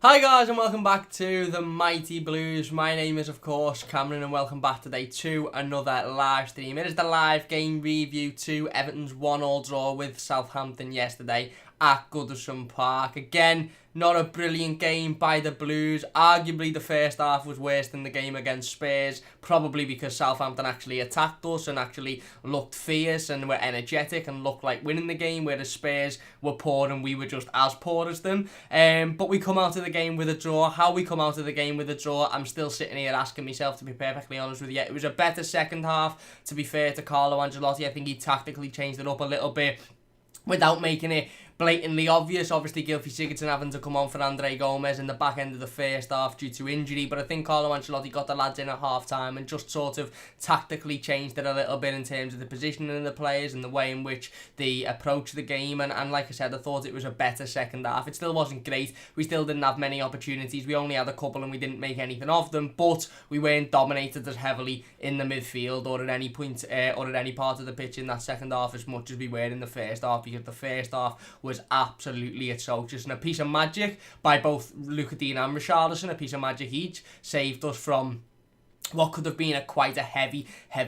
Hi guys and welcome back to the Mighty Blues. My name is of course Cameron and welcome back today to another live stream. It is the live game review to Everton's 1-1 draw with Southampton yesterday at Goodison Park. Again, not a brilliant game by the Blues. Arguably the first half was worse than the game against Spurs, probably because Southampton actually attacked us and actually looked fierce and were energetic and looked like winning the game, whereas Spurs were poor and we were just as poor as them. But we come out of the game with a draw. How we come out of the game with a draw, I'm still sitting here asking myself, to be perfectly honest with you. It was a better second half, to be fair to Carlo Ancelotti. I think he tactically changed it up a little bit without making it blatantly obvious. Obviously, Sigurdsson having to come on for Andre Gomez in the back end of the first half due to injury, but I think Carlo Ancelotti got the lads in at half time and just sort of tactically changed it a little bit in terms of the positioning of the players and the way in which they approach the game. And like I said, I thought it was a better second half. It still wasn't great. We still didn't have many opportunities. We only had a couple and we didn't make anything of them, but we weren't dominated as heavily in the midfield or at any point or at any part of the pitch in that second half as much as we were in the first half, because the first half was absolutely atrocious, and a piece of magic by both Lucas Digne and Richarlison, a piece of magic each, saved us from what could have been quite a heavy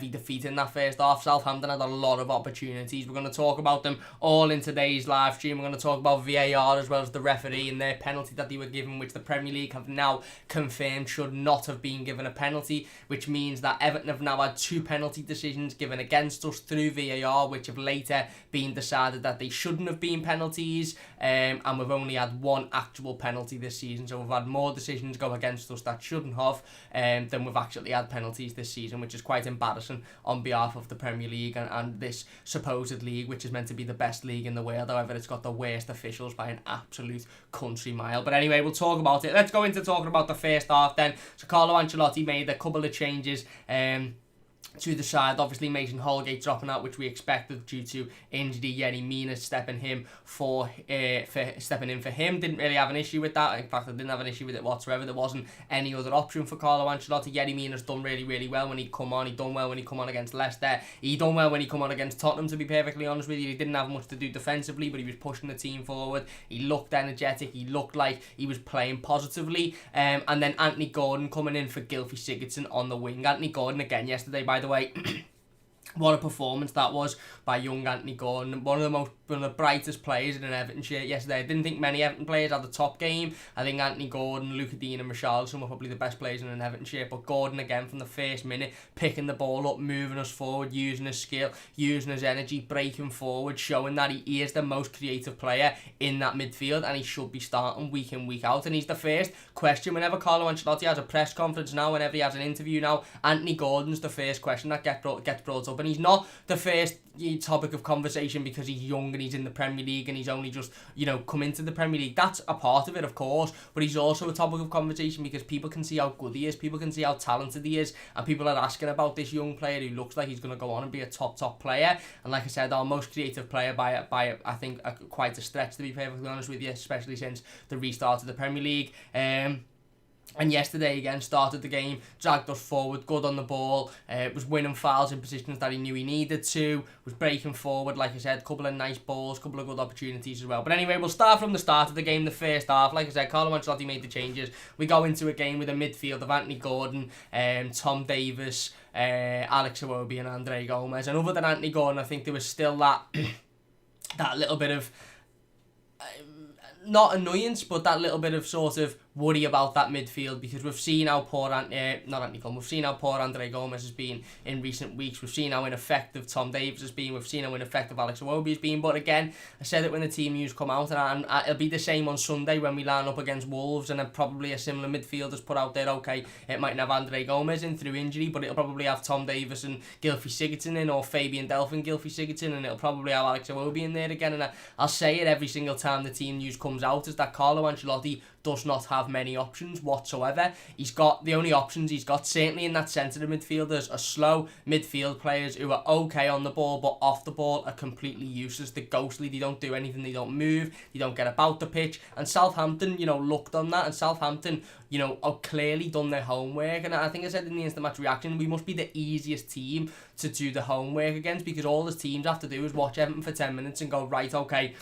defeat in that first half. Southampton had a lot of opportunities. We're going to talk about them all in today's live stream. We're going to talk about VAR as well as the referee and their penalty that they were given, which the Premier League have now confirmed should not have been given a penalty, which means that Everton have now had 2 penalty decisions given against us through VAR, which have later been decided that they shouldn't have been penalties, and we've only had 1 actual penalty this season, so we've had more decisions go against us that shouldn't have than we've actually had penalties this season, which is quite embarrassing on behalf of the Premier League and this supposed league, which is meant to be the best league in the world. However, it's got the worst officials by an absolute country mile. But anyway, we'll talk about it. Let's go into talking about the first half then. So Carlo Ancelotti made a couple of changes to the side. Obviously, Mason Holgate dropping out, which we expected due to injury. Yerry Mina stepping in for him. Didn't really have an issue with that. In fact, I didn't have an issue with it whatsoever. There wasn't any other option for Carlo Ancelotti. Yerry Mina's done really well when he come on. He done well when he come on against Leicester. He done well when he come on against Tottenham, to be perfectly honest with you. He didn't have much to do defensively, but he was pushing the team forward. He looked energetic. He looked like he was playing positively. And then Anthony Gordon coming in for Sigurdsson on the wing. Anthony Gordon again yesterday, by the way. What a performance that was by young Anthony Gordon. One of the brightest players in an Everton shirt yesterday. I didn't think many Everton players had the top game. I think Anthony Gordon, Lucas Digne and Richarlison were probably the best players in an Everton shirt. But Gordon again from the first minute, picking the ball up, moving us forward, using his skill, using his energy, breaking forward, showing that he is the most creative player in that midfield and he should be starting week in, week out. And he's the first question. Whenever Carlo Ancelotti has a press conference now, whenever he has an interview now, Anthony Gordon's the first question that gets brought up. And he's not the first topic of conversation because he's young and he's in the Premier League and he's only just, come into the Premier League. That's a part of it, of course, but he's also a topic of conversation because people can see how good he is, people can see how talented he is, and people are asking about this young player who looks like he's going to go on and be a top player. And like I said, our most creative player by I think quite a stretch, to be perfectly honest with you, especially since the restart of the Premier League. And yesterday again started the game, dragged us forward, good on the ball, was winning fouls in positions that he knew he needed to, was breaking forward, like I said, couple of nice balls, couple of good opportunities as well. But anyway, we'll start from the start of the game, the first half. Like I said, Carlo Ancelotti made the changes. We go into a game with a midfield of Anthony Gordon, Tom Davies, Alex Iwobi and Andre Gomez. And other than Anthony Gordon, I think there was still that little bit of not annoyance, but that little bit of sort of worry about that midfield, because we've seen how poor we've seen how poor Andre Gomez has been in recent weeks. We've seen how ineffective Tom Davies has been. We've seen how ineffective Alex Iwobi has been. But again, I said it when the team news come out, and it'll be the same on Sunday when we line up against Wolves, and then probably a similar midfield is put out there. Okay, it mightn't have Andre Gomez in through injury, but it'll probably have Tom Davies and Sigurdsson in, or Fabian Delph and Sigurdsson, and it'll probably have Alex Iwobi in there again. And I'll say it every single time the team news comes out, is that Carlo Ancelotti does not have many options whatsoever. He's got the only options he's got, certainly in that centre of midfielders, are slow midfield players who are okay on the ball, but off the ball are completely useless. They're ghostly. They don't do anything. They don't move. They don't get about the pitch. And Southampton, looked on that, and Southampton, have clearly done their homework. And I think I said in the instant match reaction, we must be the easiest team to do the homework against, because all the teams have to do is watch Everton for 10 minutes and go, right, okay,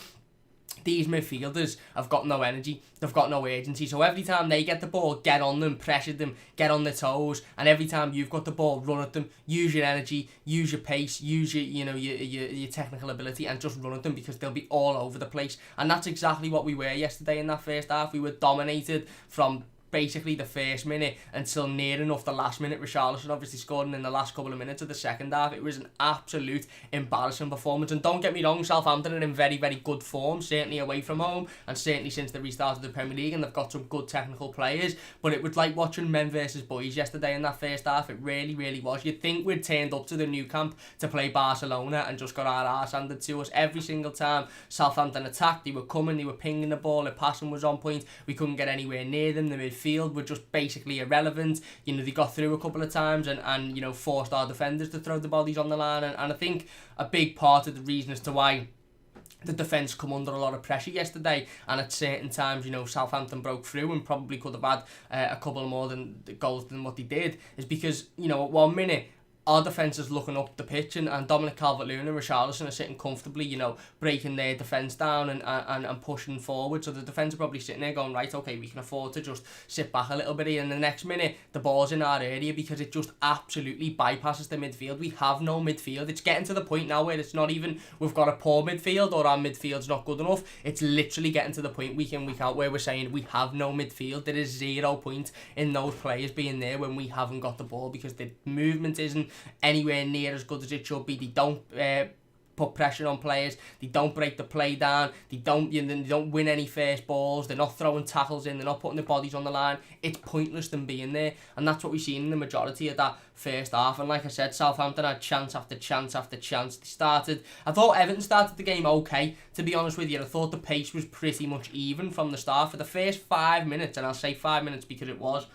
these midfielders have got no energy, they've got no urgency, so every time they get the ball, get on them, pressure them, get on their toes, and every time you've got the ball, run at them, use your energy, use your pace, use your technical ability, and just run at them, because they'll be all over the place. And that's exactly what we were yesterday in that first half. We were dominated from basically the first minute until near enough the last minute. Richarlison obviously scoring in the last couple of minutes of the second half. It was an absolute embarrassing performance. And don't get me wrong, Southampton are in very, very good form, certainly away from home, and certainly since the restart of the Premier League, and they've got some good technical players. But it was like watching men versus boys yesterday in that first half. It really, really was. You'd think we'd turned up to the new camp to play Barcelona and just got our arse handed to us every single time Southampton attacked. They were coming, they were pinging the ball, the passing was on point. We couldn't get anywhere near them. The midfield were just basically irrelevant. They got through a couple of times and forced our defenders to throw the bodies on the line. And I think a big part of the reason as to why the defence come under a lot of pressure yesterday, and at certain times, Southampton broke through and probably could have had a couple more goals than what they did, is because, at 1 minute, our defence is looking up the pitch, and Dominic Calvert-Lewin and Richarlison are sitting comfortably, breaking their defence down and pushing forward. So the defence are probably sitting there going, right, okay, we can afford to just sit back a little bit here. And the next minute, the ball's in our area, because it just absolutely bypasses the midfield. We have no midfield. It's getting to the point now where it's not even we've got a poor midfield or our midfield's not good enough. It's literally getting to the point week in, week out where we're saying we have no midfield. There is 0 point in those players being there when we haven't got the ball, because the movement isn't anywhere near as good as it should be. They don't put pressure on players. They don't break the play down. They don't win any first balls. They're not throwing tackles in. They're not putting their bodies on the line. It's pointless them being there, and that's what we've seen in the majority of that first half. And like I said, Southampton had chance after chance after chance. I thought Everton started the game okay, to be honest with you. I thought the pace was pretty much even from the start. For the first 5 minutes, and I'll say 5 minutes because it was,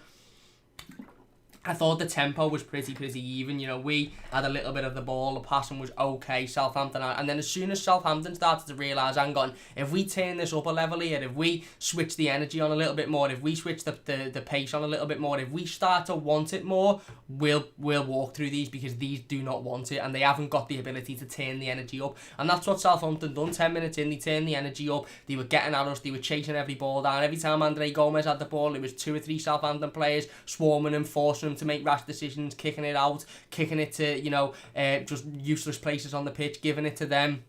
I thought the tempo was pretty even. We had a little bit of the ball, the passing was okay, Southampton, and then as soon as Southampton started to realise, hang on, if we turn this up a level here, if we switch the energy on a little bit more, if we switch the pace on a little bit more, if we start to want it more, we'll walk through these, because these do not want it, and they haven't got the ability to turn the energy up. And that's what Southampton done. 10 minutes in, they turned the energy up, they were getting at us, they were chasing every ball down. Every time Andre Gomez had the ball, there was 2 or 3 Southampton players swarming and forcing him to make rash decisions, kicking it out, kicking it to just useless places on the pitch, giving it to them,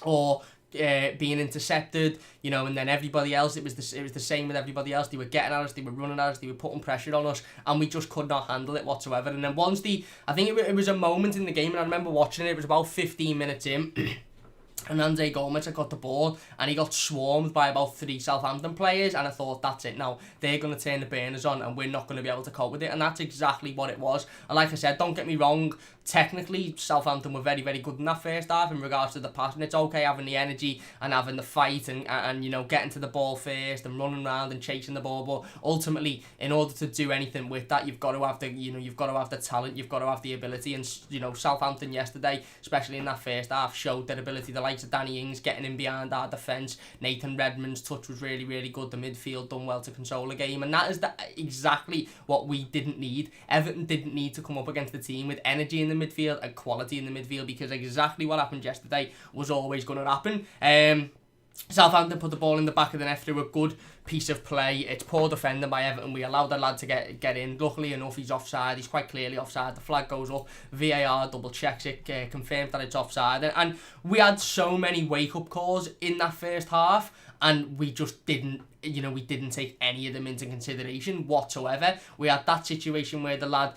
or being intercepted, and then everybody else, it was the same with everybody else. They were getting at us, they were running at us, they were putting pressure on us, and we just could not handle it whatsoever. And then once I think it was a moment in the game, and I remember watching it, it was about 15 minutes in, and Andre Gomez had got the ball, and he got swarmed by about 3 Southampton players, and I thought, that's it now, they're going to turn the burners on, and we're not going to be able to cope with it. And that's exactly what it was. And like I said, don't get me wrong, technically Southampton were very, very good in that first half in regards to the passing. It's okay having the energy and having the fight and getting to the ball first and running around and chasing the ball, but ultimately, in order to do anything with that, you've got to have the talent, you've got to have the ability. And Southampton yesterday, especially in that first half, showed their ability. The likes of Danny Ings getting in behind our defence, Nathan Redmond's touch was really, really good. The midfield done well to control the game, and that is exactly what we didn't need. Everton didn't need to come up against the team with energy in the midfield and quality in the midfield, because exactly what happened yesterday was always going to happen. Southampton put the ball in the back of the net through a good piece of play. It's poor defending by Everton. We allowed the lad to get in. Luckily enough, he's offside. He's quite clearly offside. The flag goes up. VAR double checks it, confirms that it's offside. And we had so many wake-up calls in that first half, and we just didn't take any of them into consideration whatsoever. We had that situation where the lad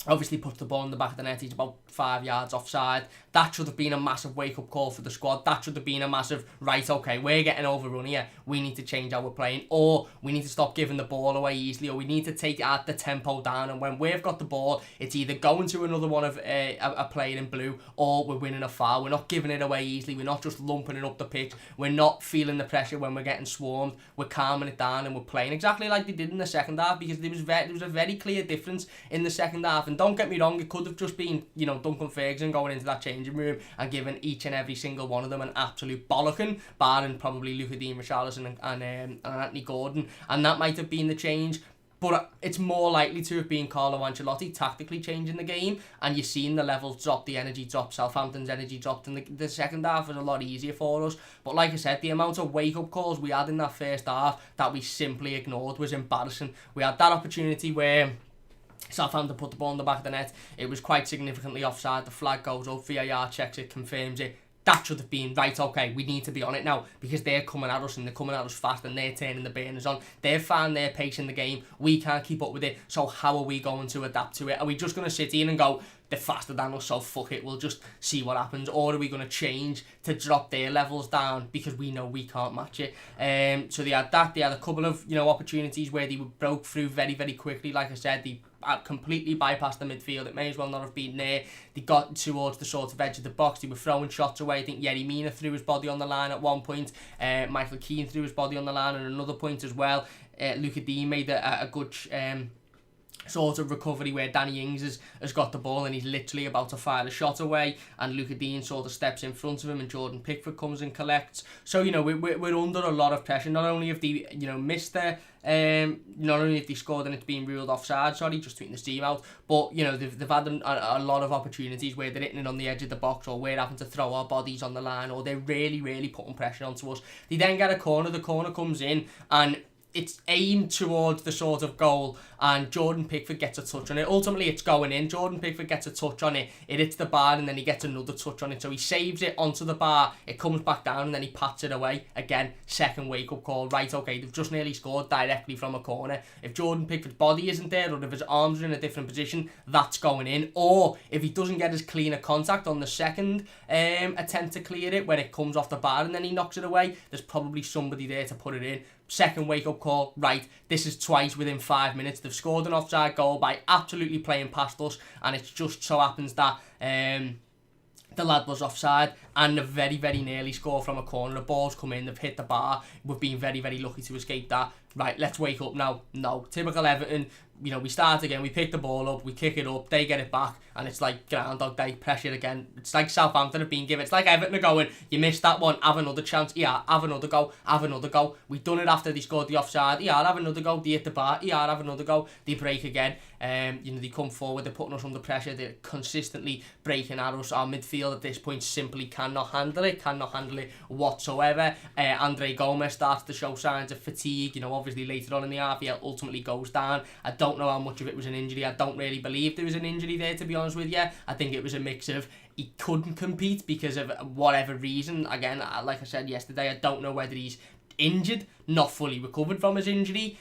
obviously puts the ball in the back of the net. He's about 5 yards offside. That should have been a massive wake-up call for the squad. That should have been a massive, right, okay, we're getting overrun here. We need to change how we're playing, or we need to stop giving the ball away easily, or we need to take the tempo down. And when we've got the ball, it's either going to another one of a player in blue, or we're winning a foul. We're not giving it away easily. We're not just lumping it up the pitch. We're not feeling the pressure when we're getting swarmed. We're calming it down, and we're playing exactly like they did in the second half, because there was a very clear difference in the second half. And don't get me wrong, it could have just been, Duncan Ferguson going into that changing room and giving each and every single one of them an absolute bollocking, barring probably Richarlison and Anthony Gordon, and that might have been the change. But it's more likely to have been Carlo Ancelotti tactically changing the game, and you've seen the levels drop, the energy drop. Southampton's energy dropped, and the second half was a lot easier for us. But like I said, the amount of wake-up calls we had in that first half that we simply ignored was embarrassing. We had that opportunity where Southampton put the ball in the back of the net. It was quite significantly offside. The flag goes up, VAR checks it, confirms it. That should have been, right, okay, we need to be on it now, because they're coming at us and they're coming at us fast and they're turning the burners on. They've found their pace in the game. We can't keep up with it, so how are we going to adapt to it? Are we just going to sit in and go, they're faster than us, so fuck it, we'll just see what happens? Or are we going to change to drop their levels down because we know we can't match it? So they had that. They had a couple of opportunities where they broke through very, very quickly. Like I said, they completely bypassed the midfield. It may as well not have been there. They got towards the sort of edge of the box. They were throwing shots away. I think Yerry Mina threw his body on the line at one point. Michael Keane threw his body on the line at another point as well. Luca Dean made a good sort of recovery where Danny Ings has got the ball and he's literally about to fire a shot away, and Luca Dean sort of steps in front of him and Jordan Pickford comes and collects. So we're under a lot of pressure. Not only have they missed their not only have they scored and it's been ruled offside, just tweeting the steam out, but they've had a lot of opportunities where they're hitting it on the edge of the box, or we're having to throw our bodies on the line, or they're really, really putting pressure onto us. They then get a corner, the corner comes in and it's aimed towards the sort of goal, and Jordan Pickford gets a touch on it. Ultimately, it's going in. Jordan Pickford gets a touch on it. It hits the bar, and then he gets another touch on it. So he saves it onto the bar. It comes back down, and then he pats it away. Again, second wake-up call. Right, okay, they've just nearly scored directly from a corner. If Jordan Pickford's body isn't there, or if his arms are in a different position, that's going in. Or if he doesn't get as clean a contact on the second attempt to clear it, when it comes off the bar and then he knocks it away, there's probably somebody there to put it in. Second wake-up call, right, this is twice within 5 minutes. They've scored an offside goal by absolutely playing past us, and it just so happens that the lad was offside, and they've very, very nearly scored from a corner. The ball's come in, they've hit the bar. We've been very, very lucky to escape that. Right, let's wake up now. No, typical Everton. We start again, we pick the ball up, we kick it up, they get it back, and it's like Groundhog Day, pressure again. It's like Southampton have been given, it's like Everton are going, you missed that one, have another chance, yeah, have another go, have another go. We've done it after they scored the offside, yeah, have another go, they hit the bar, yeah, have another go, they break again. They come forward, they're putting us under pressure, they're consistently breaking at us. Our midfield at this point simply cannot handle it whatsoever. Andre Gomez starts to show signs of fatigue, obviously later on in the half, he ultimately goes down. I don't know how much of it was an injury. I don't really believe there was an injury there, to be honest with you. I think it was a mix of he couldn't compete because of whatever reason. Again, like I said yesterday, I don't know whether he's injured, not fully recovered from his injury,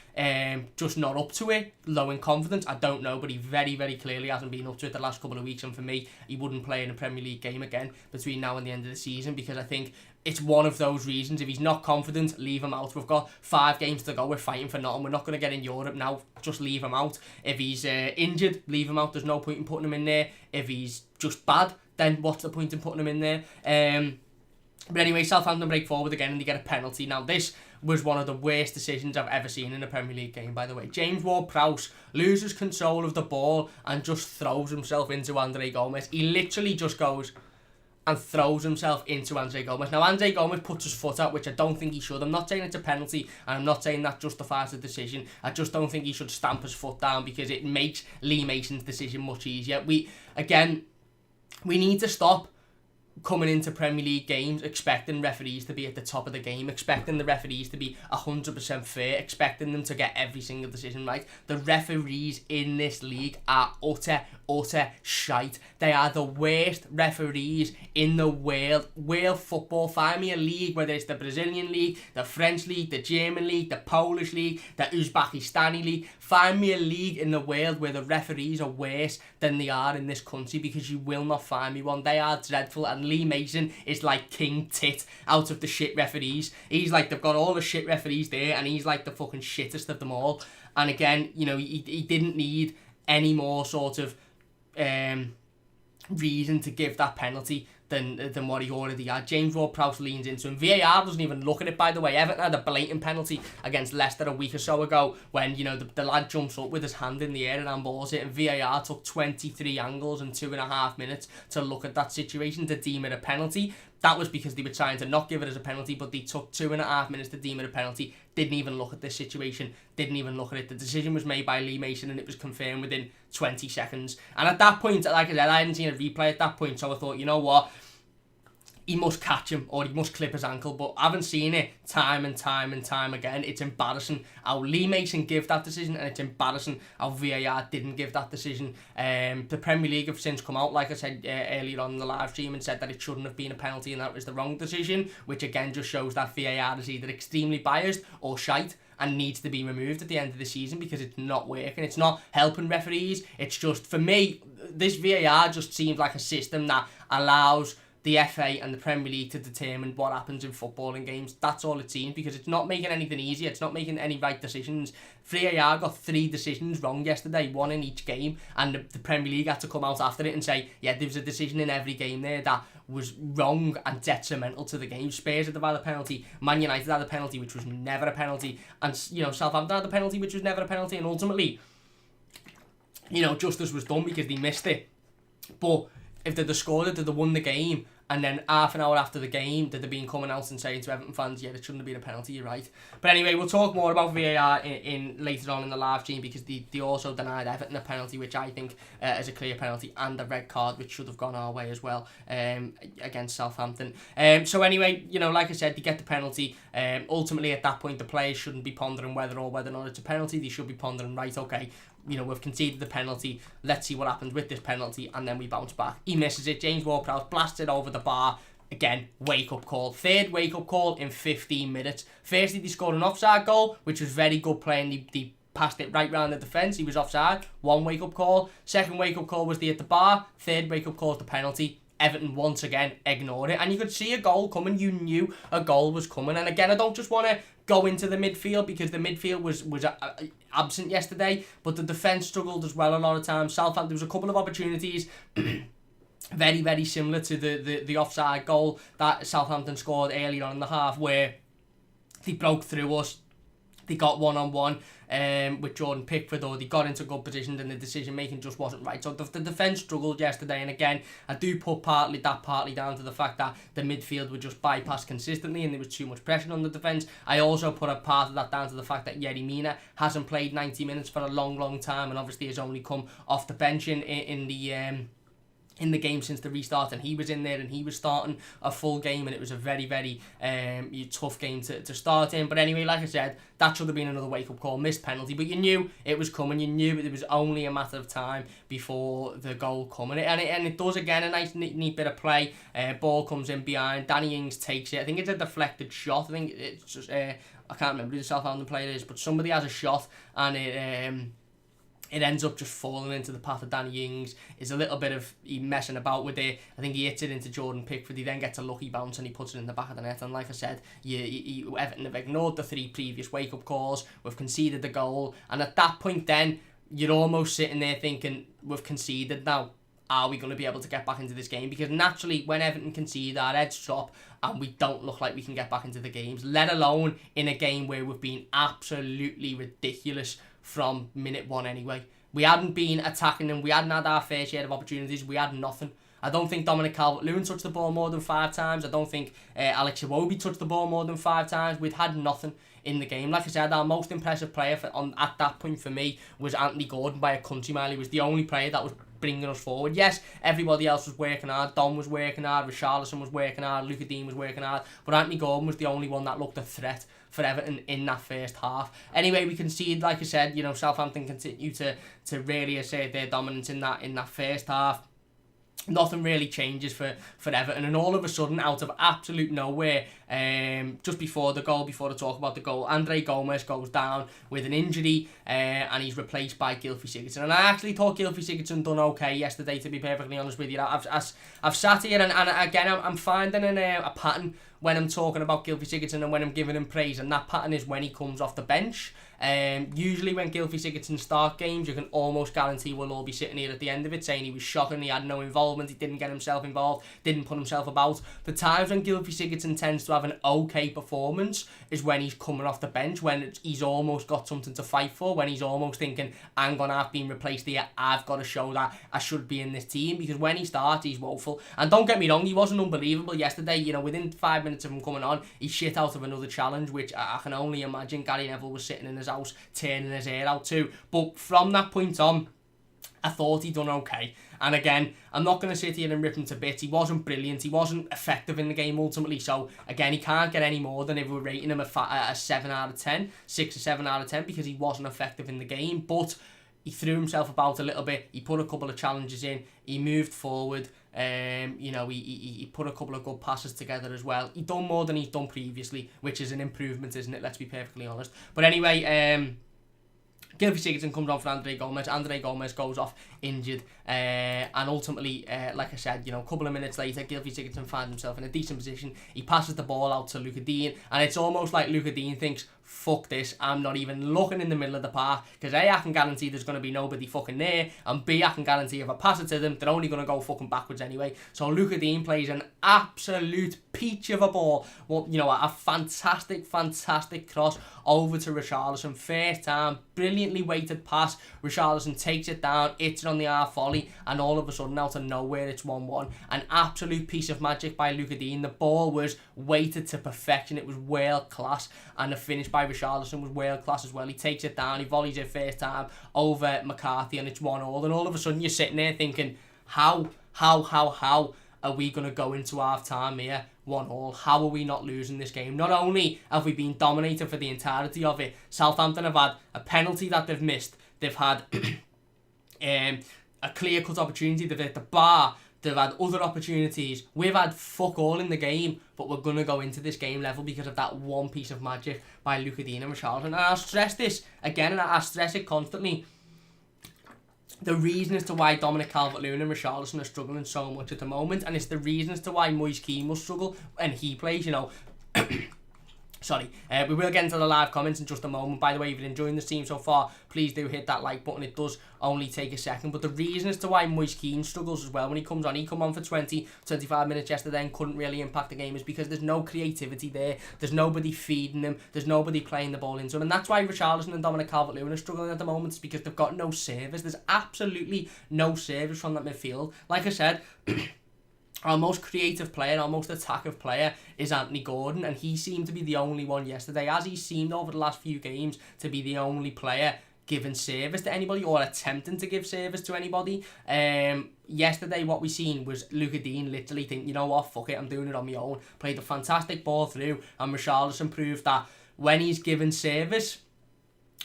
just not up to it, low in confidence, I don't know, but he very, very clearly hasn't been up to it the last couple of weeks, and for me, he wouldn't play in a Premier League game again between now and the end of the season, because I think it's one of those reasons. If he's not confident, leave him out. We've got 5 games to go, we're fighting for nothing, we're not going to get in Europe now, just leave him out. If he's injured, leave him out, there's no point in putting him in there. If he's just bad, then what's the point in putting him in there? But anyway, Southampton break forward again and they get a penalty. Now, this was one of the worst decisions I've ever seen in a Premier League game, by the way. James Ward-Prowse loses control of the ball and just throws himself into Andre Gomez. He literally just goes and throws himself into Andre Gomez. Now, Andre Gomez puts his foot out, which I don't think he should. I'm not saying it's a penalty, and I'm not saying that justifies the decision. I just don't think he should stamp his foot down, because it makes Lee Mason's decision much easier. We need to stop coming into Premier League games expecting referees to be at the top of the game, expecting the referees to be 100% fair, expecting them to get every single decision right. The referees in this league are utter shite. They are the worst referees in the world. World football, find me a league, whether it's the Brazilian league, the French league, the German league, the Polish league, the Uzbekistani league. Find me a league in the world where the referees are worse than they are in this country, because you will not find me one. They are dreadful, and Lee Mason is like King Tit out of the shit referees. He's like, they've got all the shit referees there, and he's like the fucking shittest of them all. And again, he didn't need any more sort of reason to give that penalty than what he already had. James Ward-Prowse leans into him. VAR doesn't even look at it, by the way. Everton had a blatant penalty against Leicester a week or so ago when, the lad jumps up with his hand in the air and handballs it, and VAR took 23 angles and 2.5 minutes to look at that situation to deem it a penalty. That was because they were trying to not give it as a penalty, but they took 2.5 minutes to deem it a penalty, didn't even look at this situation, didn't even look at it. The decision was made by Lee Mason and it was confirmed within 20 seconds. And at that point, like I said, I hadn't seen a replay at that point, so I thought, you know what, he must catch him or he must clip his ankle, but I haven't seen it time and time and time again. It's embarrassing how Lee Mason gave that decision, and it's embarrassing how VAR didn't give that decision. The Premier League have since come out, like I said earlier on in the live stream, and said that it shouldn't have been a penalty and that was the wrong decision, which again just shows that VAR is either extremely biased or shite and needs to be removed at the end of the season because it's not working. It's not helping referees. It's just, for me, this VAR just seems like a system that allows the FA and the Premier League to determine what happens in footballing games. That's all it seems, because it's not making anything easier. It's not making any right decisions. VAR got 3 decisions wrong yesterday, 1 in each game, and the Premier League had to come out after it and say, yeah, there was a decision in every game there that was wrong and detrimental to the game. Spurs had a penalty, Man United had a penalty, which was never a penalty, and Southampton had a penalty, which was never a penalty, and ultimately, justice was done because they missed it. But if they'd have scored it, they'd have won the game. And then half an hour after the game, they'd have been coming out and saying to Everton fans, yeah, it shouldn't have been a penalty, you're right. But anyway, we'll talk more about VAR in later on in the live stream, because they also denied Everton a penalty, which I think is a clear penalty, and a red card, which should have gone our way as well, against Southampton. So anyway, like I said, they get the penalty. Ultimately, at that point, the players shouldn't be pondering whether or not it's a penalty. They should be pondering, right, okay, we've conceded the penalty, let's see what happens with this penalty, and then we bounce back. He misses it, James Ward-Prowse blasts it over the bar. Again, wake-up call. 3rd wake-up call in 15 minutes. Firstly, they scored an offside goal, which was very good playing. They passed it right round the defence, he was offside. 1 wake-up call. 2nd wake-up call was at the bar. 3rd wake-up call is the penalty. Everton once again ignored it, and you could see a goal coming. You knew a goal was coming. And again, I don't just want to go into the midfield, because the midfield was absent yesterday, but the defence struggled as well a lot of times. Southampton, there was a couple of opportunities very, very similar to the offside goal that Southampton scored earlier on in the half, where they broke through us. They got one-on-one with Jordan Pickford, or they got into good positions and the decision-making just wasn't right. So the defence struggled yesterday, and again, I do put partly down to the fact that the midfield were just bypassed consistently and there was too much pressure on the defence. I also put a part of that down to the fact that Yerry Mina hasn't played 90 minutes for a long, long time, and obviously has only come off the bench in the game since the restart, and he was in there and he was starting a full game, and it was a very, very tough game to start in. But anyway, like I said, that should have been another wake-up call, missed penalty, but you knew it was coming. You knew it was only a matter of time before the goal coming, and it does again, a nice neat bit of play. Ball comes in behind, Danny Ings takes it. I think it's a deflected shot. I think it's just I can't remember who the Southampton player is, but somebody has a shot, and it ends up just falling into the path of Danny Ings. Is a little bit of he messing about with it. I think he hits it into Jordan Pickford. He then gets a lucky bounce and he puts it in the back of the net. And like I said, Everton have ignored the 3 previous wake-up calls. We've conceded the goal. And at that point then, you're almost sitting there thinking, we've conceded now. Are we going to be able to get back into this game? Because naturally, when Everton concede, our heads drop and we don't look like we can get back into the games, let alone in a game where we've been absolutely ridiculous from minute 1 anyway. We hadn't been attacking them. We hadn't had our fair share of opportunities. We had nothing. I don't think Dominic Calvert-Lewin touched the ball more than 5 times. I don't think Alex Iwobi touched the ball more than 5 times. We'd had nothing in the game. Like I said, our most impressive player at that point for me was Anthony Gordon by a country mile. He was the only player that was bringing us forward. Yes, everybody else was working hard. Dom was working hard. Richarlison was working hard. Luca Dean was working hard. But Anthony Gordon was the only one that looked a threat for Everton in that first half. Anyway, we conceded, like I said, Southampton continue to really assert their dominance in that first half. Nothing really changes for Everton, and all of a sudden, out of absolute nowhere, just before the goal, before I talk about the goal, Andre Gomes goes down with an injury, and he's replaced by Gylfi Sigurdsson. And I actually thought Gylfi Sigurdsson done okay yesterday, to be perfectly honest with you. I've sat here and again, I'm finding a pattern when I'm talking about Gylfi Sigurdsson and when I'm giving him praise, and that pattern is when he comes off the bench. Usually when Gylfi Sigurdsson start games, you can almost guarantee we'll all be sitting here at the end of it saying he was shocking, he had no involvement, he didn't get himself involved, didn't put himself about. The times when Gylfi Sigurdsson tends to have an okay performance is when he's coming off the bench, when he's almost got something to fight for, when he's almost thinking, hang on, I've been replaced here, I've got to show that I should be in this team, because when he starts, he's woeful. And don't get me wrong, he wasn't unbelievable yesterday. You know, within 5 minutes of him coming on, he shit out of another challenge, which I can only imagine Gary Neville was sitting in his house turning his hair out too. But from that point on, I thought he'd done okay. And again, I'm not going to sit here and rip him to bits. He wasn't brilliant. He wasn't effective in the game ultimately. So again, he can't get any more than if we're rating him a 7 out of 10, 6 or 7 out of 10, because he wasn't effective in the game. But he threw himself about a little bit. He put a couple of challenges in. He moved forward. You know, he put a couple of good passes together as well. He done more than he's done previously, which is an improvement, isn't it? Let's be perfectly honest. But anyway, Gylfi Sigurdsson comes on for Andre Gomes. Andre Gomes goes off injured, and ultimately, like I said, you know, a couple of minutes later, Gylfi Sigurdsson finds himself in a decent position. He passes the ball out to Luca Dean, and it's almost like Luca Dean thinks, fuck this, I'm not even looking in the middle of the park, because A, I can guarantee there's going to be nobody fucking there, and B, I can guarantee if I pass it to them, they're only going to go fucking backwards anyway. So Luca Dean plays an absolute peach of a ball. Well, you know, a fantastic cross over to Richarlison. First time, brilliantly weighted pass. Richarlison takes it down, hits it on the half volley, and all of a sudden, out of nowhere, it's 1-1. An absolute piece of magic by Luca Dean. The ball was weighted to perfection. It was world class, and the finish by Richarlison was world class as well. He takes it down, he volleys it first time over McCarthy, and it's 1-1. And all of a sudden, you're sitting there thinking, how are we going to go into half time here 1-1? How are we not losing this game? Not only have we been dominated for the entirety of it, Southampton have had a penalty that they've missed, they've had a clear-cut opportunity, they've hit the bar, they've had other opportunities. We've had fuck all in the game, but we're going to go into this game level because of that one piece of magic by Luca Dean and Richarlison. And I'll stress this again, and I stress it constantly. The reason as to why Dominic Calvert-Lewin and Richarlison are struggling so much at the moment, and it's the reason as to why Moise Kean will struggle when he plays, you know. Sorry, we will get into the live comments in just a moment. By the way, if you're enjoying this team so far, please do hit that like button. It does only take a second. But the reason as to why Moise Kean struggles as well when he comes on, he come on for 20-25 minutes yesterday and couldn't really impact the game, is because there's no creativity there. There's nobody feeding him. There's nobody playing the ball into him. And that's why Richarlison and Dominic Calvert-Lewin are struggling at the moment. It's because they've got no service. There's absolutely no service from that midfield. Like I said, our most creative player, our most attacking player is Anthony Gordon, and he seemed to be the only one yesterday, as he seemed over the last few games to be the only player giving service to anybody or attempting to give service to anybody. Yesterday, what we seen was Luca Dean literally think, you know what, fuck it, I'm doing it on my own. Played a fantastic ball through, and Richarlison proved that when he's given service,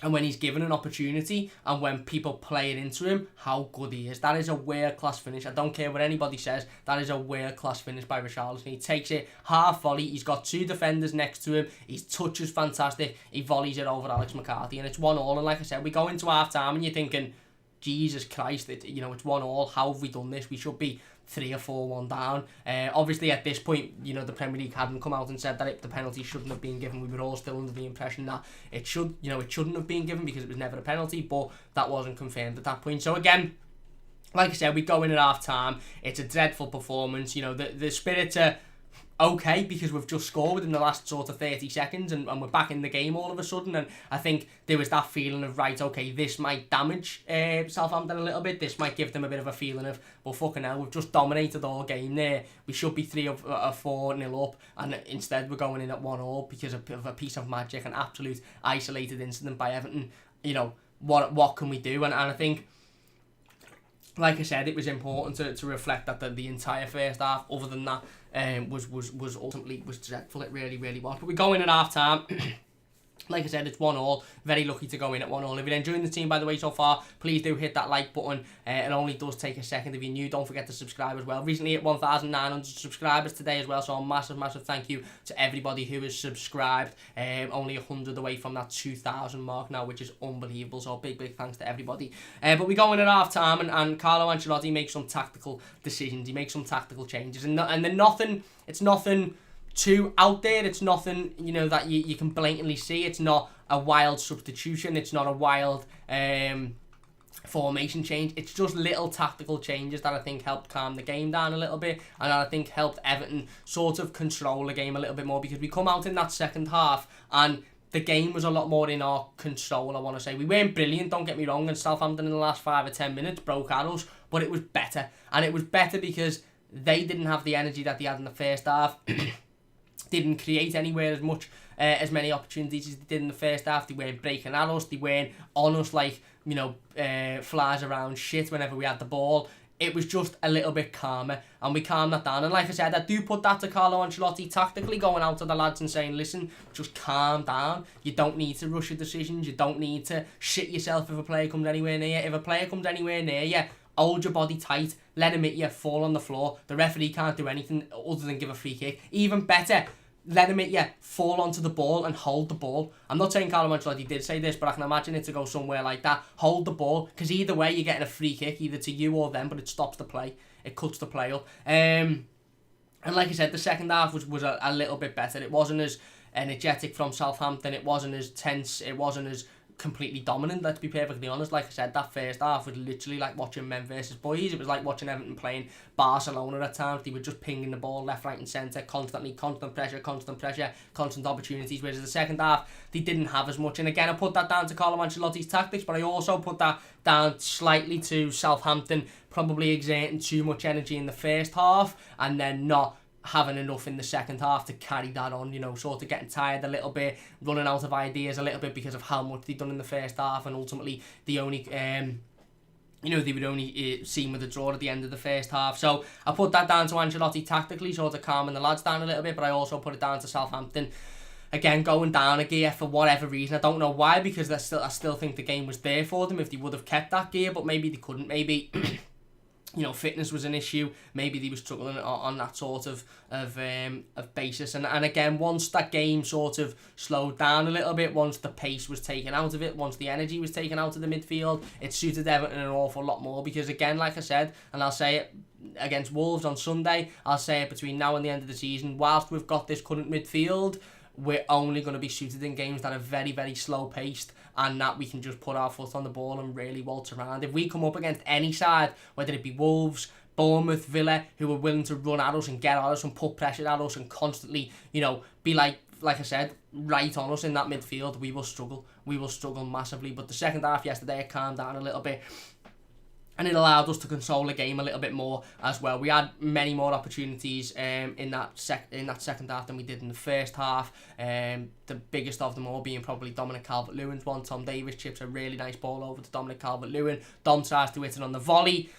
and when he's given an opportunity, and when people play it into him, how good he is. That is a world-class finish. I don't care what anybody says. That is a world-class finish by Richarlison. He takes it half volley. He's got two defenders next to him. His touch is fantastic. He volleys it over Alex McCarthy, and it's 1-1. And like I said, we go into half-time, and you're thinking, Jesus Christ, it's 1-1. How have we done this? We should be 3 or 4-1 down. Obviously, at this point, you know, the Premier League hadn't come out and said that the penalty shouldn't have been given. We were all still under the impression that it shouldn't have been given because it was never a penalty, but that wasn't confirmed at that point. So again, like I said, we go in at half time. It's a dreadful performance. You know, the spirits are okay because we've just scored within the last sort of 30 seconds and we're back in the game all of a sudden, and I think there was that feeling of, right, okay, this might damage Southampton a little bit, this might give them a bit of a feeling of, well, fucking hell, we've just dominated all game there, we should be 3 or 4-0 up, and instead we're going in at 1-0 because of a piece of magic, an absolute isolated incident by Everton. You know, what can we do? And I think, like I said, it was important to reflect that the entire first half, other than that, was ultimately dreadful. It really was. But we go in at half time. Like I said, it's 1-1. Very lucky to go in at 1-1. If you're enjoying the team, by the way, so far, please do hit that like button. It only does take a second. If you're new, don't forget to subscribe as well. Recently hit 1,900 subscribers today as well, so a massive thank you to everybody who has subscribed. Only 100 away from that 2,000 mark now, which is unbelievable. So big thanks to everybody. But we go in at half time, and Carlo Ancelotti makes some tactical decisions. He makes some tactical changes, and they're nothing. It's nothing too out there. It's nothing, you know, that you can blatantly see. It's not a wild substitution. It's not a wild formation change. It's just little tactical changes that I think helped calm the game down a little bit, and I think helped Everton sort of control the game a little bit more, because we come out in that second half and the game was a lot more in our control, I want to say. We weren't brilliant, don't get me wrong, and Southampton in the last 5 or 10 minutes broke arrows, but it was better. And it was better because they didn't have the energy that they had in the first half. Didn't create anywhere as many opportunities as they did in the first half. They weren't breaking at us. They weren't on us like, you know, flies around shit whenever we had the ball. It was just a little bit calmer, and we calmed that down. And like I said, I do put that to Carlo Ancelotti, tactically going out to the lads and saying, listen, just calm down. You don't need to rush your decisions. You don't need to shit yourself if a player comes anywhere near you. If a player comes anywhere near you, hold your body tight, let him hit you, fall on the floor. The referee can't do anything other than give a free kick. Even better, let him hit you, fall onto the ball and hold the ball. I'm not saying Carlo Ancelotti did say this, but I can imagine it to go somewhere like that. Hold the ball, because either way you're getting a free kick, either to you or them, but it stops the play. It cuts the play up. And like I said, the second half was a little bit better. It wasn't as energetic from Southampton. It wasn't as tense. It wasn't as completely dominant, let's be perfectly honest. Like I said, that first half was literally like watching men versus boys. It was like watching Everton playing Barcelona at times. They were just pinging the ball left, right and centre constantly, constant pressure, constant opportunities, whereas the second half they didn't have as much. And again, I put that down to Carlo Ancelotti's tactics, but I also put that down slightly to Southampton probably exerting too much energy in the first half and then not having enough in the second half to carry that on, you know, sort of getting tired a little bit, running out of ideas a little bit because of how much they'd done in the first half, and ultimately the only they would only seen with a draw at the end of the first half. So I put that down to Ancelotti tactically, sort of calming the lads down a little bit, but I also put it down to Southampton again going down a gear for whatever reason. I don't know why, because I still think the game was there for them if they would have kept that gear, but maybe they couldn't. Maybe you know, fitness was an issue. Maybe they were struggling on that sort of basis. And again, once that game sort of slowed down a little bit, once the pace was taken out of it, once the energy was taken out of the midfield, it suited Everton an awful lot more. Because again, like I said, and I'll say it against Wolves on Sunday, I'll say it between now and the end of the season, whilst we've got this current midfield, we're only going to be suited in games that are very, very slow paced, and that we can just put our foot on the ball and really waltz around. If we come up against any side, whether it be Wolves, Bournemouth, Villa, who are willing to run at us and get at us and put pressure at us and constantly, you know, be like I said, right on us in that midfield, we will struggle. We will struggle massively. But the second half yesterday, it calmed down a little bit, and it allowed us to control the game a little bit more as well. We had many more opportunities in that second half than we did in the first half. The biggest of them all being probably Dominic Calvert-Lewin's one. Tom Davies chips a really nice ball over to Dominic Calvert-Lewin. Dom tries to hit it on the volley.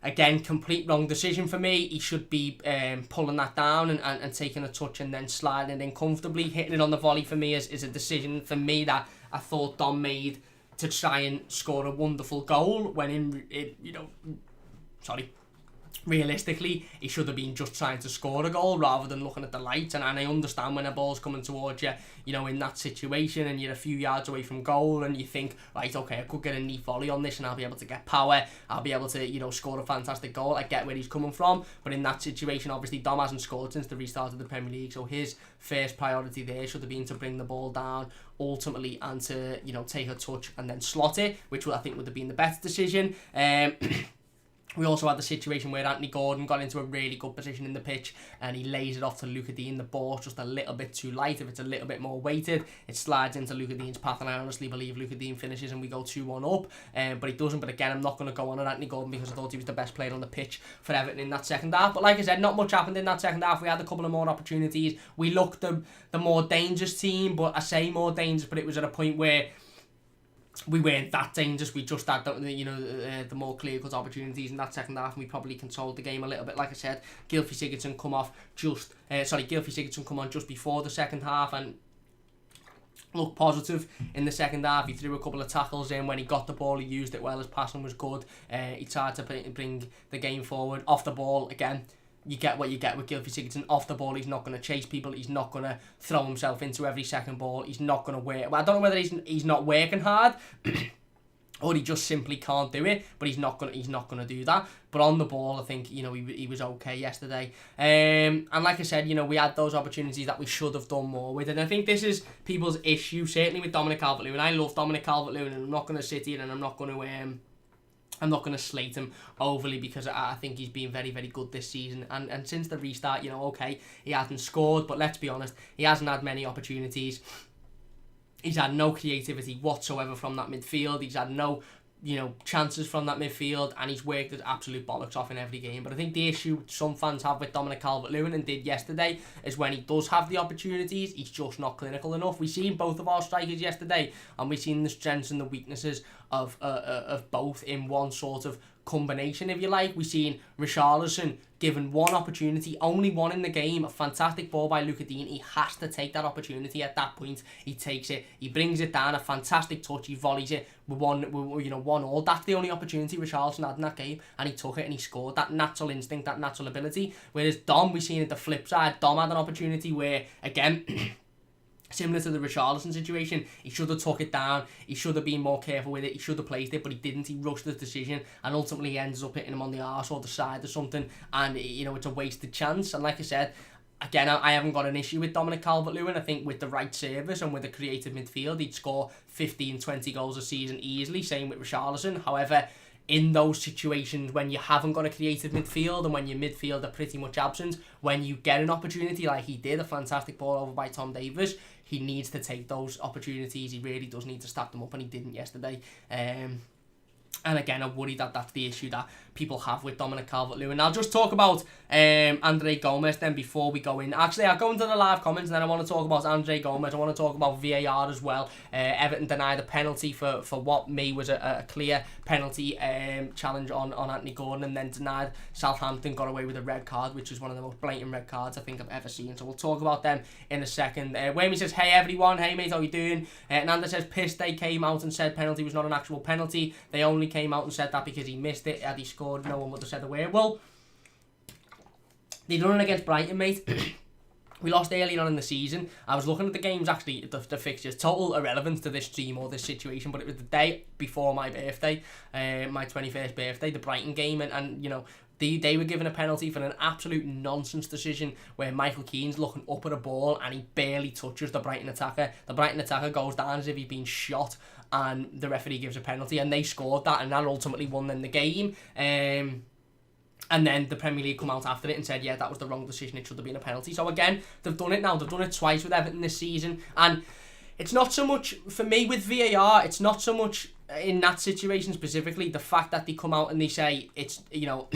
Again, complete wrong decision for me. He should be pulling that down and taking a touch and then sliding it in comfortably. Hitting it on the volley for me is a decision for me that I thought Dom made to try and score a wonderful goal, when realistically, he should have been just trying to score a goal rather than looking at the lights. And I understand when a ball's coming towards you, you know, in that situation, and you're a few yards away from goal, and you think, right, okay, I could get a neat volley on this and I'll be able to get power, I'll be able to, you know, score a fantastic goal. I get where he's coming from, but in that situation, obviously, Dom hasn't scored since the restart of the Premier League, so his first priority there should have been to bring the ball down ultimately and to, you know, take a touch and then slot it, which I think would have been the better decision. We also had the situation where Anthony Gordon got into a really good position in the pitch and he lays it off to Luca Dean. The ball's just a little bit too light. If it's a little bit more weighted, it slides into Luca Dean's path, and I honestly believe Luca Dean finishes and we go 2-1 up. But he doesn't. But again, I'm not going to go on Anthony Gordon because I thought he was the best player on the pitch for Everton in that second half. But like I said, not much happened in that second half. We had a couple of more opportunities. We looked the more dangerous team, but I say more dangerous, but it was at a point where we weren't that dangerous. We just had the more clear-cut opportunities in that second half, and we probably controlled the game a little bit. Like I said, Gylfi Sigurdsson come on just before the second half and looked positive in the second half. He threw a couple of tackles in. When he got the ball, he used it well. His passing was good. He tried to bring the game forward. Off the ball, again, you get what you get with Gylfi Sigurdsson. Off the ball, he's not going to chase people. He's not going to throw himself into every second ball. He's not going to work. Well, I don't know whether he's not working hard or he just simply can't do it, but he's not gonna do that. But on the ball, I think, you know, he was okay yesterday. And like I said, you know, we had those opportunities that we should have done more with, and I think this is people's issue, certainly with Dominic Calvert-Lewin. I love Dominic Calvert-Lewin, and I'm not gonna sit here and I'm not gonna slate him overly, because I think he's been very, very good this season. And since the restart, you know, okay, he hasn't scored, but let's be honest, he hasn't had many opportunities. He's had no creativity whatsoever from that midfield. He's had no, you know, chances from that midfield, and he's worked his absolute bollocks off in every game. But I think the issue some fans have with Dominic Calvert-Lewin, and did yesterday, is when he does have the opportunities, he's just not clinical enough. We've seen both of our strikers yesterday, and we've seen the strengths and the weaknesses of both in one sort of combination, if you like. We've seen Richarlison given one opportunity, only one in the game, a fantastic ball by Luca Dean. He has to take that opportunity at that point. He takes it, he brings it down, a fantastic touch, he volleys it with 1-1. That's the only opportunity Richarlison had in that game, and he took it and he scored. That natural instinct, that natural ability. Whereas Dom, we've seen it the flip side. Dom had an opportunity where, again, similar to the Richarlison situation, he should have took it down, he should have been more careful with it, he should have placed it, but he didn't. He rushed the decision, and ultimately he ends up hitting him on the arse or the side or something, and, you know, it's a wasted chance. And like I said, again, I haven't got an issue with Dominic Calvert-Lewin. I think with the right service and with a creative midfield, he'd score 15, 20 goals a season easily, same with Richarlison. However, in those situations when you haven't got a creative midfield and when your midfield are pretty much absent, when you get an opportunity like he did, a fantastic ball over by Tom Davies, he needs to take those opportunities. He really does need to stack them up, and he didn't yesterday. And again, I'm worried that that's the issue that people have with Dominic Calvert-Lewin. I'll just talk about Andre Gomes then before we go in. Actually, I'll go into the live comments, and then I want to talk about Andre Gomes. I want to talk about VAR as well. Everton denied a penalty for what me was a clear penalty challenge on Anthony Gordon, and then denied. Southampton got away with a red card, which was one of the most blatant red cards I think I've ever seen. So we'll talk about them in a second. Wayne says, hey everyone, hey mate, how you doing? Nanda says, pissed they came out and said penalty was not an actual penalty. They only came out and said that because he missed it. Had he scored, no one would have said a word. Well, they done it against Brighton, mate. We lost early on in the season. I was looking at the games, actually, the fixtures. Total irrelevance to this stream or this situation, but it was the day before my birthday, my 21st birthday, the Brighton game, and you know, they were given a penalty for an absolute nonsense decision where Michael Keane's looking up at a ball and he barely touches the Brighton attacker. The Brighton attacker goes down as if he's been shot, and the referee gives a penalty, and they scored that, and that ultimately won them the game. And then the Premier League come out after it and said, yeah, that was the wrong decision, it should have been a penalty. So again, they've done it now. They've done it twice with Everton this season. And it's not so much, for me with VAR, it's not so much in that situation specifically, the fact that they come out and they say, it's, you know,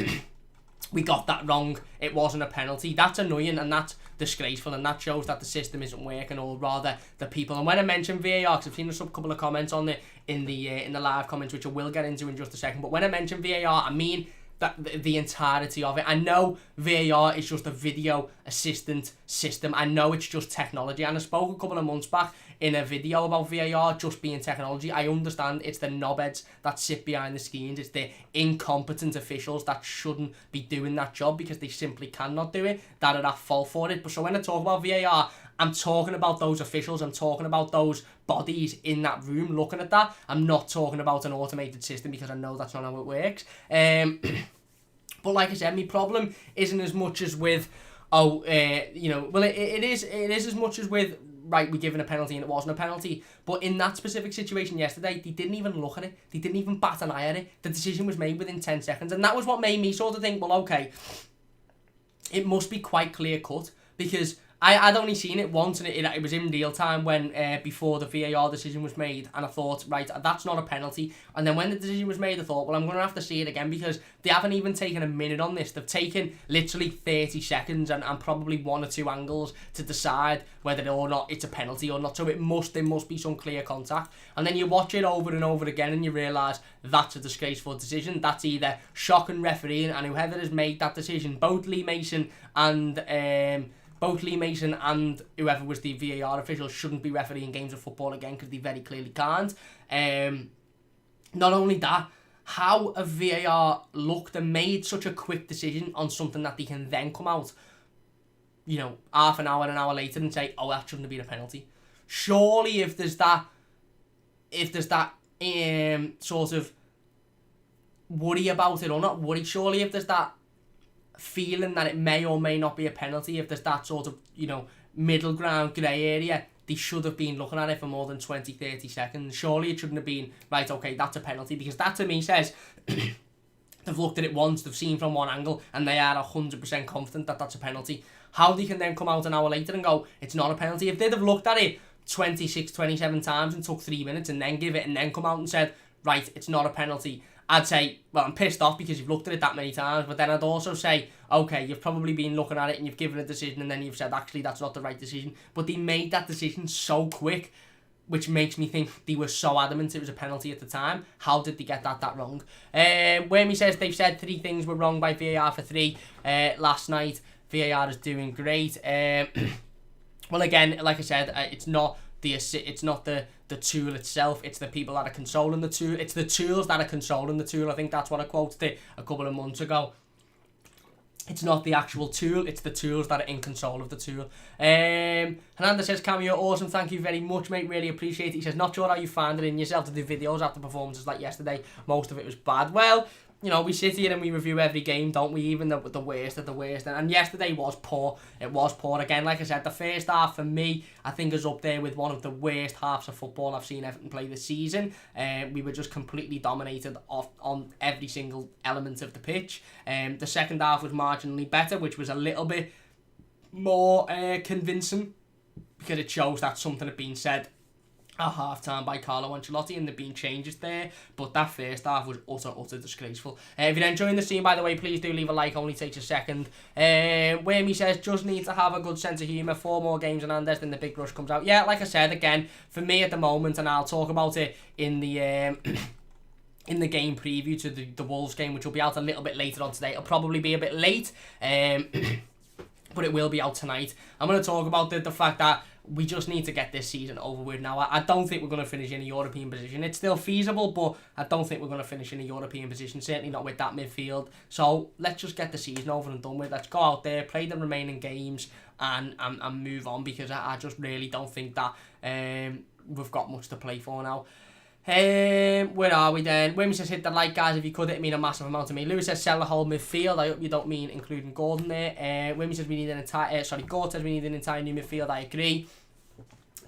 we got that wrong, it wasn't a penalty. That's annoying, and that's disgraceful, and that shows that the system isn't working, or rather the people. And when I mention VAR, because I've seen a couple of comments on it in the live comments, which I will get into in just a second, but when I mention VAR, I mean that the entirety of it. I know VAR is just a video assistant system. I know it's just technology, and I spoke a couple of months back in a video about VAR just being technology. I understand it's the knobheads that sit behind the screens, it's the incompetent officials that shouldn't be doing that job because they simply cannot do it, that are at fault for it. But so when I talk about VAR, I'm talking about those officials, I'm talking about those bodies in that room looking at that. I'm not talking about an automated system, because I know that's not how it works. But like I said, my problem isn't as much as with, you know, well, it is as much as with, right, we're given a penalty and it wasn't a penalty. But in that specific situation yesterday, they didn't even look at it. They didn't even bat an eye at it. The decision was made within 10 seconds. And that was what made me sort of think, well, okay, it must be quite clear cut, because I'd only seen it once, and it was in real time when before the VAR decision was made, and I thought, right, that's not a penalty. And then when the decision was made, I thought, well, I'm going to have to see it again, because they haven't even taken a minute on this. They've taken literally 30 seconds and probably one or two angles to decide whether or not it's a penalty or not. So there must be some clear contact. And then you watch it over and over again, and you realise that's a disgraceful decision. That's either shocking refereeing, and whoever has made that decision, both Lee Mason and whoever was the VAR official shouldn't be refereeing games of football again, because they very clearly can't. Not only that, how a VAR looked and made such a quick decision on something that they can then come out, you know, half an hour later and say, oh, that shouldn't have been a penalty. Surely if there's that sort of worry about it, or not worry, surely if there's that feeling that it may or may not be a penalty, if there's that sort of, middle ground grey area, they should have been looking at it for more than 20-30 seconds. Surely it shouldn't have been, right, okay, that's a penalty, because that to me says they've looked at it once, they've seen from one angle, and they are 100% confident that that's a penalty. How they can then come out an hour later and go, it's not a penalty? If they'd have looked at it 26, 27 times and took 3 minutes and then give it and then come out and said, right, it's not a penalty, I'd say, well, I'm pissed off because you've looked at it that many times. But then I'd also say, okay, you've probably been looking at it and you've given a decision and then you've said, actually, that's not the right decision. But they made that decision so quick, which makes me think they were so adamant it was a penalty at the time. How did they get that wrong? Wormy says they've said 3 things were wrong by VAR for 3 last night. VAR is doing great. Well, again, like I said, it's not the tool itself, it's the people that are controlling the tool. It's the tools that are controlling the tool. I think that's what I quoted it a couple of months ago. It's not the actual tool, it's the tools that are in control of the tool. Hernandez says, Cam, you're awesome, thank you very much, mate, really appreciate it. He says, not sure how you find it in yourself to do videos after performances like yesterday. Most of it was bad. Well, we sit here and we review every game, don't we? Even the worst of the worst. And yesterday was poor. It was poor. Again, like I said, the first half for me, I think is up there with one of the worst halves of football I've seen Everton play this season. We were just completely dominated on every single element of the pitch. The second half was marginally better, which was a little bit more convincing, because it shows that something had been said at half-time by Carlo Ancelotti and there've been changes there, but that first half was utter disgraceful. If you're enjoying the stream, by the way, please do leave a like, only takes a second. Wormy says, just need to have a good sense of humour, 4 more games on Andes, then the big rush comes out. Yeah, like I said, again, for me at the moment, and I'll talk about it in the in the game preview to the Wolves game, which will be out a little bit later on today. It'll probably be a bit late, but it will be out tonight. I'm going to talk about the fact that we just need to get this season over with now. I don't think we're going to finish in a European position. It's still feasible, but I don't think we're going to finish in a European position, certainly not with that midfield. So let's just get the season over and done with. Let's go out there, play the remaining games, and move on, because I just really don't think that we've got much to play for now. Where are we then? Women says, hit the like, guys, if you could. It mean a massive amount to me. Lewis says, sell the whole midfield. I hope you don't mean including Gordon there. Women says, we need an entire Gord says we need an entire new midfield. I agree.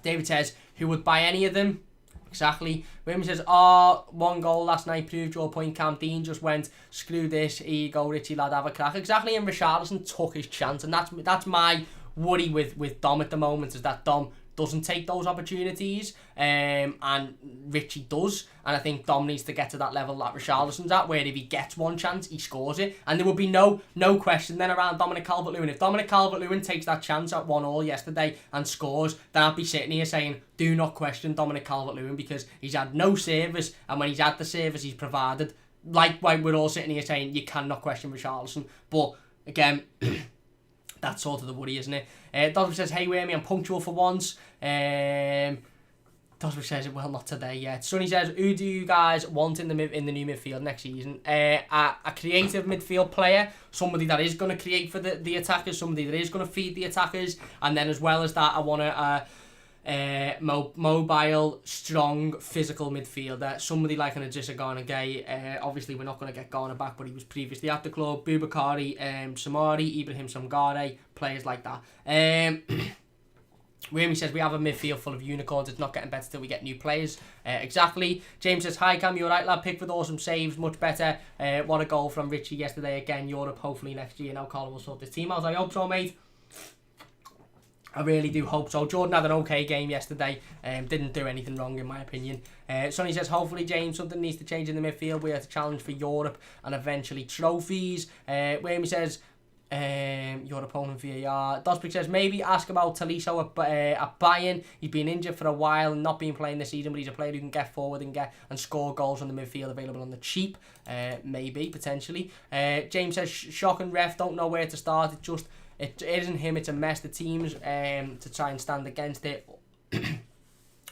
David says, who would buy any of them? Exactly. Women says, 1 goal last night proved your point. Cam Dean just went, screw this, here you go, Richie lad, have a crack. Exactly, and Richarlison took his chance, and that's my worry with Dom at the moment, is that Dom doesn't take those opportunities, and Richie does, and I think Dom needs to get to that level that Richarlison's at, where if he gets one chance, he scores it, and there will be no question then around Dominic Calvert-Lewin. If Dominic Calvert-Lewin takes that chance at 1-1 yesterday and scores, then I'll be sitting here saying, do not question Dominic Calvert-Lewin, because he's had no service, and when he's had the service he's provided, like we're all sitting here saying, you cannot question Richarlison. But again, that's sort of the worry, isn't it? Doswich says, hey, Wormy, I'm punctual for once. Doswich says, well, not today yet. Sonny says, who do you guys want in the new midfield next season? A creative midfield player, somebody that is going to create for the attackers, somebody that is going to feed the attackers, and then as well as that, I want mobile, strong, physical midfielder, somebody like an Idrissa Gana Gueye. Obviously, we're not going to get Gana back, but he was previously at the club. Boubakary, Samari, Ibrahim Sangare, players like that. Wormy says, we have a midfield full of unicorns. It's not getting better till we get new players. Exactly. James says, hi Cam, you alright lad? Pickford, awesome saves, much better. What a goal from Richie yesterday. Again, Europe, hopefully next year. Now Carlo will sort this team out. I hope so, mate. I really do hope so. Jordan had an okay game yesterday. Didn't do anything wrong in my opinion. Sonny says, hopefully James, something needs to change in the midfield. We have to challenge for Europe and eventually trophies. Wormy says, your opponent VAR. Dosbrick says, maybe ask about Tolisso at Bayern. He's been injured for a while and not been playing this season, but he's a player who can get forward and score goals on the midfield, available on the cheap. Maybe, potentially. James says, shocking ref, don't know where to start. It isn't him, it's a mess. The teams to try and stand against it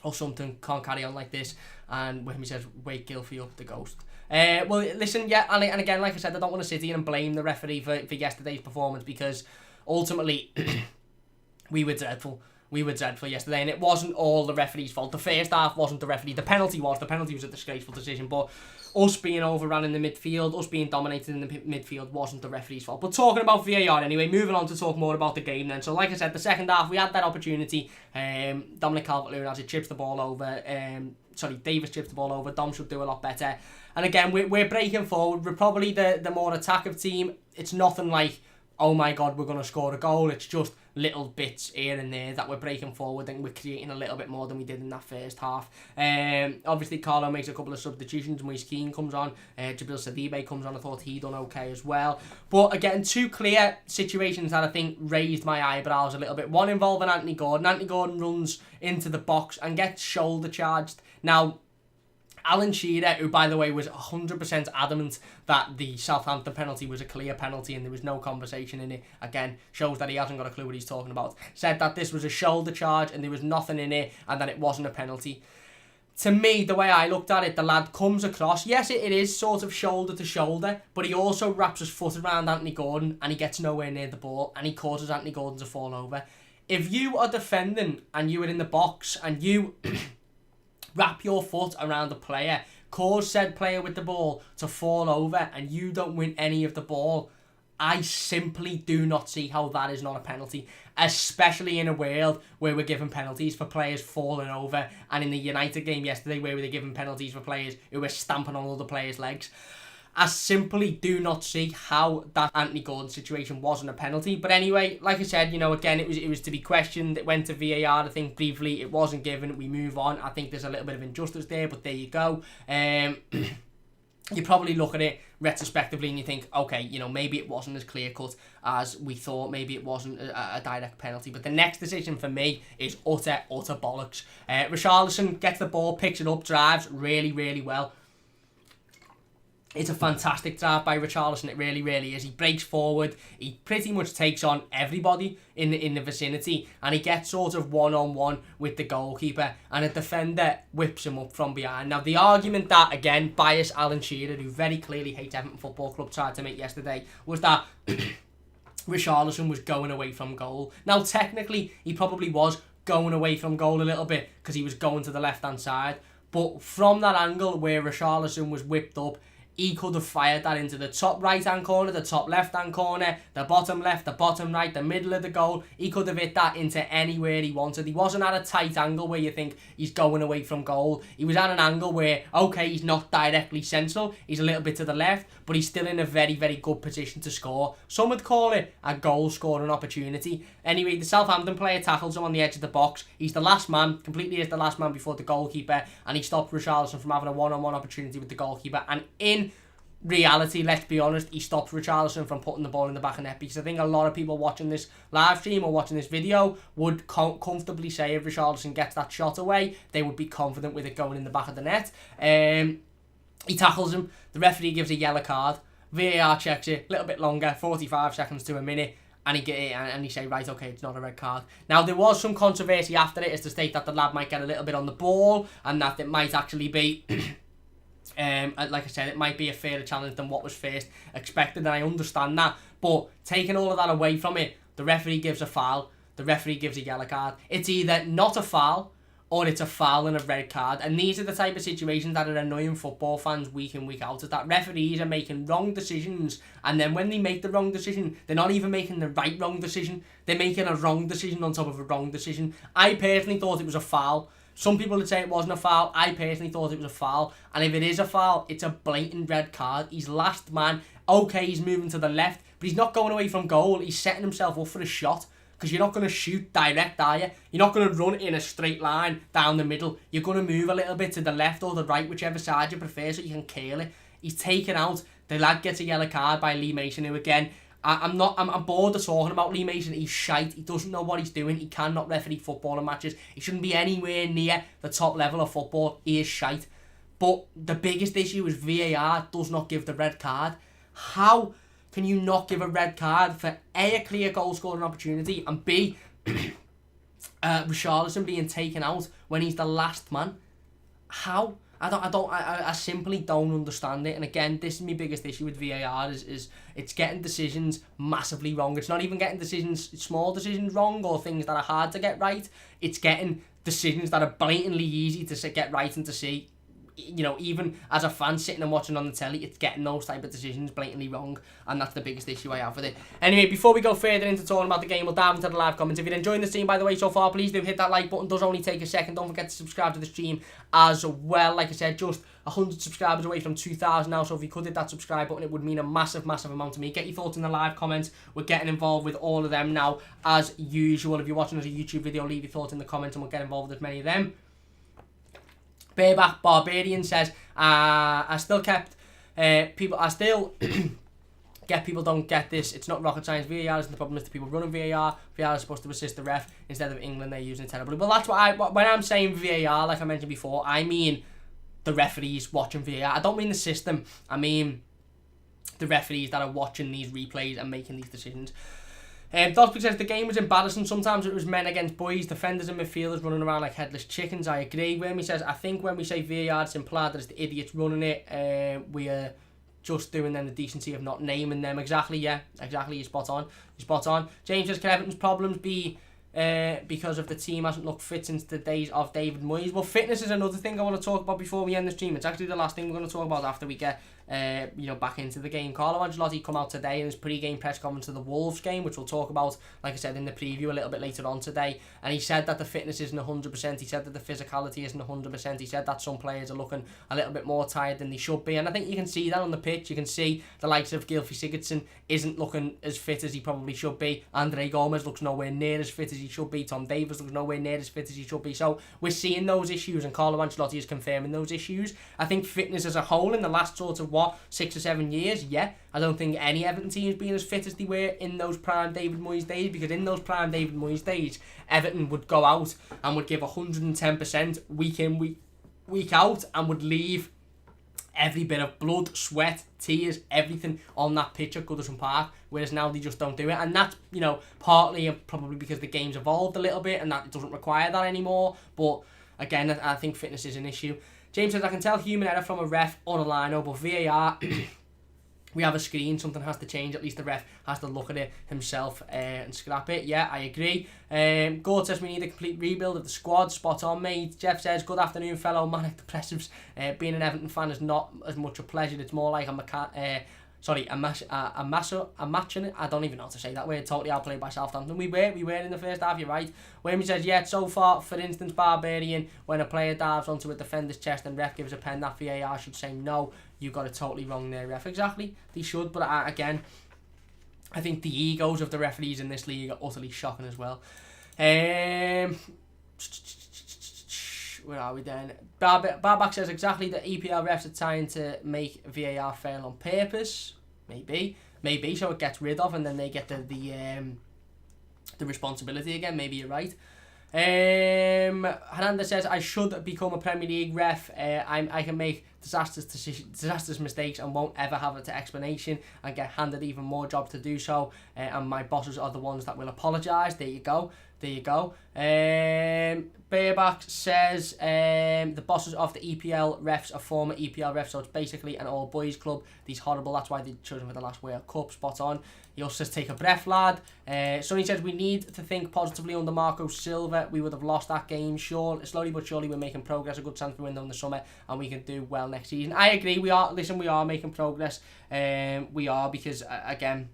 or something can't carry on like this. And when he says, wake Gilfie up, the ghost. Well, listen, yeah, and again, like I said, I don't want to sit here and blame the referee for yesterday's performance, because ultimately we were dreadful. we were dreadful yesterday, and it wasn't all the referee's fault. The first half wasn't the referee. The penalty was. The penalty was a disgraceful decision, but us being overrun in the midfield, us being dominated in the midfield wasn't the referee's fault. But talking about VAR anyway, moving on to talk more about the game then. So like I said, the second half, we had that opportunity. Dominic Calvert-Lewin, as he chips the ball over, Davis chips the ball over. Dom should do a lot better. And again, we're breaking forward. We're probably the more attacking team. It's nothing like, oh my God, we're going to score a goal. It's just little bits here and there that we're breaking forward and we're creating a little bit more than we did in that first half. Obviously, Carlo makes a couple of substitutions. Moise Keane comes on. Jabril Sidibe comes on. I thought he done okay as well. But again, two clear situations that I think raised my eyebrows a little bit. One involving Anthony Gordon. Anthony Gordon runs into the box and gets shoulder charged. Now, Alan Shearer, who by the way was 100% adamant that the Southampton penalty was a clear penalty and there was no conversation in it, again, shows that he hasn't got a clue what he's talking about, said that this was a shoulder charge and there was nothing in it and that it wasn't a penalty. To me, the way I looked at it, the lad comes across, yes, it is sort of shoulder to shoulder, but he also wraps his foot around Anthony Gordon and he gets nowhere near the ball and he causes Anthony Gordon to fall over. If you are defending and you are in the box and you wrap your foot around the player, cause said player with the ball to fall over and you don't win any of the ball, I simply do not see how that is not a penalty, especially in a world where we're giving penalties for players falling over, and in the United game yesterday where they're giving penalties for players who were stamping on other players' legs. I simply do not see how that Anthony Gordon situation wasn't a penalty. But anyway, like I said, again, it was to be questioned. It went to VAR, I think, briefly. It wasn't given. We move on. I think there's a little bit of injustice there, but there you go. You probably look at it retrospectively and you think, okay, maybe it wasn't as clear-cut as we thought. Maybe it wasn't a direct penalty. But the next decision for me is utter bollocks. Richarlison gets the ball, picks it up, drives really, really well. It's a fantastic drive by Richarlison. It really, really is. He breaks forward. He pretty much takes on everybody in the vicinity. And he gets sort of one-on-one with the goalkeeper. And a defender whips him up from behind. Now, the argument that, again, biased Alan Shearer, who very clearly hates Everton Football Club, tried to make yesterday, was that Richarlison was going away from goal. Now, technically, he probably was going away from goal a little bit because he was going to the left-hand side. But from that angle where Richarlison was whipped up, he could have fired that into the top right-hand corner, the top left-hand corner, the bottom left, the bottom right, the middle of the goal. He could have hit that into anywhere he wanted. He wasn't at a tight angle where you think he's going away from goal. He was at an angle where, okay, he's not directly central. He's a little bit to the left, but he's still in a very, very good position to score. Some would call it a goal-scoring opportunity. Anyway, the Southampton player tackles him on the edge of the box. He's the last man, completely is the last man before the goalkeeper, and he stopped Richarlison from having a one-on-one opportunity with the goalkeeper. And in reality, let's be honest, he stops Richarlison from putting the ball in the back of net, because I think a lot of people watching this live stream or watching this video would comfortably say if Richarlison gets that shot away, they would be confident with it going in the back of the net. He tackles him, the referee gives a yellow card, VAR checks it, a little bit longer, 45 seconds to a minute, and he say, right, okay, it's not a red card. Now, there was some controversy after it as to state that the lad might get a little bit on the ball, and that it might actually be like I said, it might be a fairer challenge than what was first expected, and I understand that. But taking all of that away from it, the referee gives a foul, the referee gives a yellow card. It's either not a foul or it's a foul and a red card. And these are the type of situations that are annoying football fans week in, week out, is that referees are making wrong decisions, and then when they make the wrong decision, they're not even making the right wrong decision, they're making a wrong decision on top of a wrong decision. I personally thought it was a foul. Some people would say it wasn't a foul. I personally thought it was a foul. And if it is a foul, it's a blatant red card. He's last man. Okay, he's moving to the left, but he's not going away from goal. He's setting himself up for a shot, because you're not going to shoot direct, are you? You're not going to run in a straight line down the middle. You're going to move a little bit to the left or the right, whichever side you prefer, so you can curl it. He's taken out. The lad gets a yellow card by Lee Mason, who again, I'm bored of talking about Lee Mason. He's shite. He doesn't know what he's doing. He cannot referee footballing matches. He shouldn't be anywhere near the top level of football. He is shite. But the biggest issue is VAR does not give the red card. How can you not give a red card for A, a clear goal scoring opportunity, and B, Richarlison being taken out when he's the last man? How? I simply don't understand it. And again, this is my biggest issue with VAR is it's getting decisions massively wrong. It's not even getting small decisions wrong or things that are hard to get right. It's getting decisions that are blatantly easy to get right and to see. You know, even as a fan sitting and watching on the telly, it's getting those type of decisions blatantly wrong, and that's the biggest issue I have with it. Anyway, before we go further into talking about the game, we'll dive into the live comments. If you're enjoying the stream, by the way, so far, please do hit that like button. It does only take a second. Don't forget to subscribe to the stream as well. Like I said, just 100 subscribers away from 2,000 now, so if you could hit that subscribe button, it would mean a massive amount to me. Get your thoughts in the live comments. We're getting involved with all of them now, as usual. If you're watching as a YouTube video, leave your thoughts in the comments and we'll get involved with as many of them. Bareback Barbarian says, I still get people don't get this. It's not rocket science. VAR isn't the problem. It's the people running VAR. VAR is supposed to assist the ref instead of England. They're using it terribly. Well, that's when I'm saying VAR, like I mentioned before, I mean the referees watching VAR. I don't mean the system. I mean the referees that are watching these replays and making these decisions. Dogspick says the game was embarrassing. Sometimes it was men against boys, defenders and midfielders running around like headless chickens. I agree. Wormy says, I think when we say VAR, it's implied that it's the idiots running it. We are just doing them the decency of not naming them. Exactly, yeah. Exactly, you're spot on. James says, can Everton's problems be because of the team hasn't looked fit since the days of David Moyes? Well, fitness is another thing I want to talk about before we end the stream. It's actually the last thing we're going to talk about after we get back into the game. Carlo Ancelotti come out today in his pre-game press conference to the Wolves game, which we'll talk about, like I said, in the preview a little bit later on today. And he said that the fitness isn't 100%. He said that the physicality isn't 100%. He said that some players are looking a little bit more tired than they should be. And I think you can see that on the pitch. You can see the likes of Gylfi Sigurdsson isn't looking as fit as he probably should be. Andre Gomes looks nowhere near as fit as he should be. Tom Davies looks nowhere near as fit as he should be. So we're seeing those issues, and Carlo Ancelotti is confirming those issues. I think fitness as a whole in the last sort of 6 or 7 years, I don't think any Everton team has been as fit as they were in those prime David Moyes days, because in those prime David Moyes days, Everton would go out and would give 110% week in, week out, and would leave every bit of blood, sweat, tears, everything on that pitch at Goodison Park, whereas now they just don't do it. And that's, partly probably because the game's evolved a little bit and that it doesn't require that anymore. But again, I think fitness is an issue. James says, I can tell human error from a ref on a line, but VAR, we have a screen, something has to change. At least the ref has to look at it himself and scrap it. Yeah, I agree. Gord says we need a complete rebuild of the squad. Spot on, mate. Jeff says, good afternoon, fellow manic depressives. Being an Everton fan is not as much a pleasure. It's more like I don't even know how to say that word. Totally outplayed by Southampton. We were in the first half, you're right. Wayne says, yeah, so far, for instance, Barbarian, when a player dives onto a defender's chest and ref gives a pen, that VAR should say no. You got it totally wrong there, ref. Exactly, they should, but again, I think the egos of the referees in this league are utterly shocking as well. Where are we then? Barback says exactly that EPL refs are trying to make VAR fail on purpose. Maybe so it gets rid of and then they get the responsibility again. Maybe you're right. Hernandez says I should become a Premier League ref. I can make disastrous mistakes and won't ever have it to explanation and get handed even more job to do so. And my bosses are the ones that will apologise. There you go. Bareback says the bosses of the EPL refs are former EPL refs, so it's basically an all boys club. These horrible, that's why they chose him for the last World Cup. Spot on. He also says take a breath, lad. Sonny says we need to think positively under Marco Silva. We would have lost that game. Slowly but surely we're making progress. A good transfer window in the summer and we can do well next season. I agree, we are making progress. We are, because again,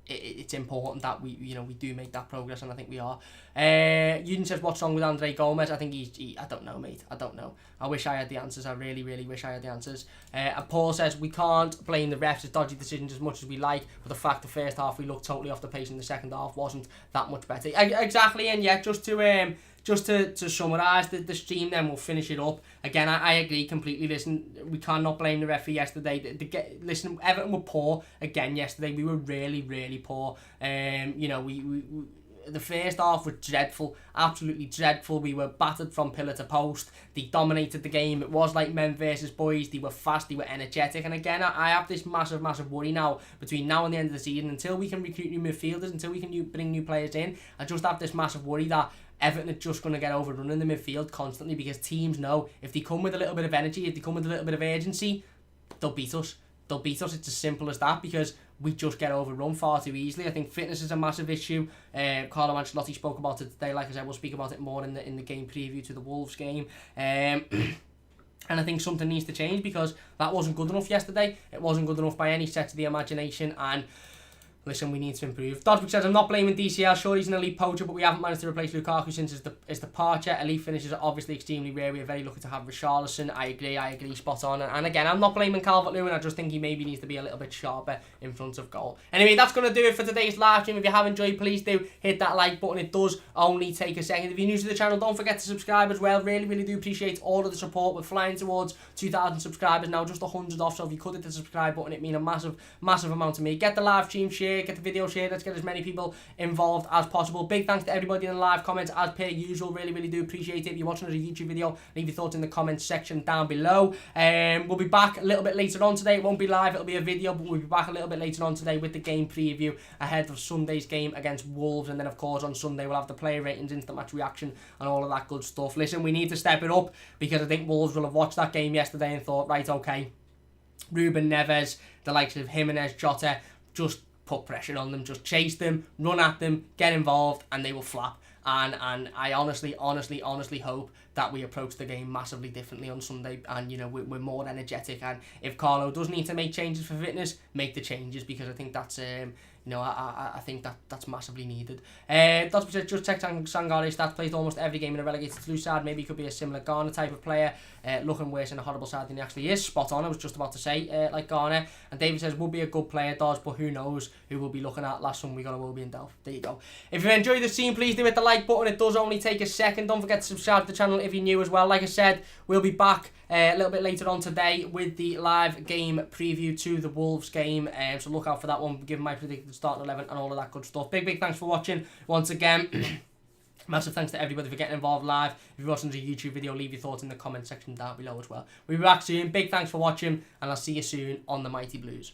it's important that we do make that progress, and I think we are. Uden says, what's wrong with Andre Gomes? I think I don't know, mate. I don't know. I wish I had the answers. I really, really wish I had the answers. And Paul says, we can't blame the refs' dodgy decisions as much as we like, but the fact the first half we looked totally off the pace and the second half wasn't that much better. Exactly, and yeah, just to summarise the stream, then we'll finish it up. Again, I agree completely. Listen, we cannot blame the referee yesterday. Listen, Everton were poor again yesterday. We were really, really poor. The first half was dreadful, absolutely dreadful. We were battered from pillar to post. They dominated the game. It was like men versus boys. They were fast, they were energetic. And again, I have this massive worry now between now and the end of the season, until we can recruit new midfielders, until we can bring new players in. I just have this massive worry that Everton are just going to get overrun in the midfield constantly because teams know if they come with a little bit of energy, if they come with a little bit of urgency, they'll beat us. They'll beat us. It's as simple as that because we just get overrun far too easily. I think fitness is a massive issue. Carlo Ancelotti spoke about it today. Like I said, we'll speak about it more in the game preview to the Wolves game. And I think something needs to change because that wasn't good enough yesterday. It wasn't good enough by any stretch of the imagination. And listen, we need to improve. Dodwick says, I'm not blaming DCL. Sure, he's an elite poacher, but we haven't managed to replace Lukaku since his departure. Elite finishes are obviously extremely rare. We are very lucky to have Richarlison. I agree, spot on. And again, I'm not blaming Calvert-Lewin. I just think he maybe needs to be a little bit sharper in front of goal. Anyway, that's going to do it for today's live stream. If you have enjoyed, please do hit that like button. It does only take a second. If you're new to the channel, don't forget to subscribe as well. Really do appreciate all of the support. We're flying towards 2,000 subscribers now, just 100 off. So if you could hit the subscribe button, it'd mean a massive amount to me. Get the live stream share, get the video share. Let's get as many people involved as possible. Big thanks to everybody in the live comments as per usual. Really do appreciate it. If you're watching as a YouTube video, leave your thoughts in the comments section down below. We'll be back a little bit later on today. It won't be live, it'll be a video, but we'll be back a little bit later on today with the game preview ahead of Sunday's game against Wolves. And then of course on Sunday we'll have the player ratings, instant match reaction and all of that good stuff. Listen, we need to step it up because I think Wolves will have watched that game yesterday and thought, right, okay, Ruben Neves, the likes of Jimenez, Jota, just put pressure on them, just chase them, run at them, get involved, and they will flap. And I honestly hope that we approach the game massively differently on Sunday, and you know we're more energetic. And if Carlo does need to make changes for fitness, make the changes because I think that's you know I think that's massively needed. That's just checked Sangare stats. Played almost every game in a relegated blue side. Maybe he could be a similar Garner type of player. Looking worse in a horrible side than he actually is. Spot on. I was just about to say like Garner. And David says would be a good player, does, but who knows who we'll be looking at last time we got a Wilby and Delph. There you go. If you enjoyed the scene, please do hit the like button. It does only take a second. Don't forget to subscribe to the channel if you're new as well. Like I said, we'll be back a little bit later on today with the live game preview to the Wolves game. So look out for that one. Give my predicted starting 11 and all of that good stuff. Big thanks for watching once again. Massive thanks to everybody for getting involved live. If you're watching the YouTube video, leave your thoughts in the comment section down below as well. We'll be back soon. Big thanks for watching, and I'll see you soon on the Mighty Blues.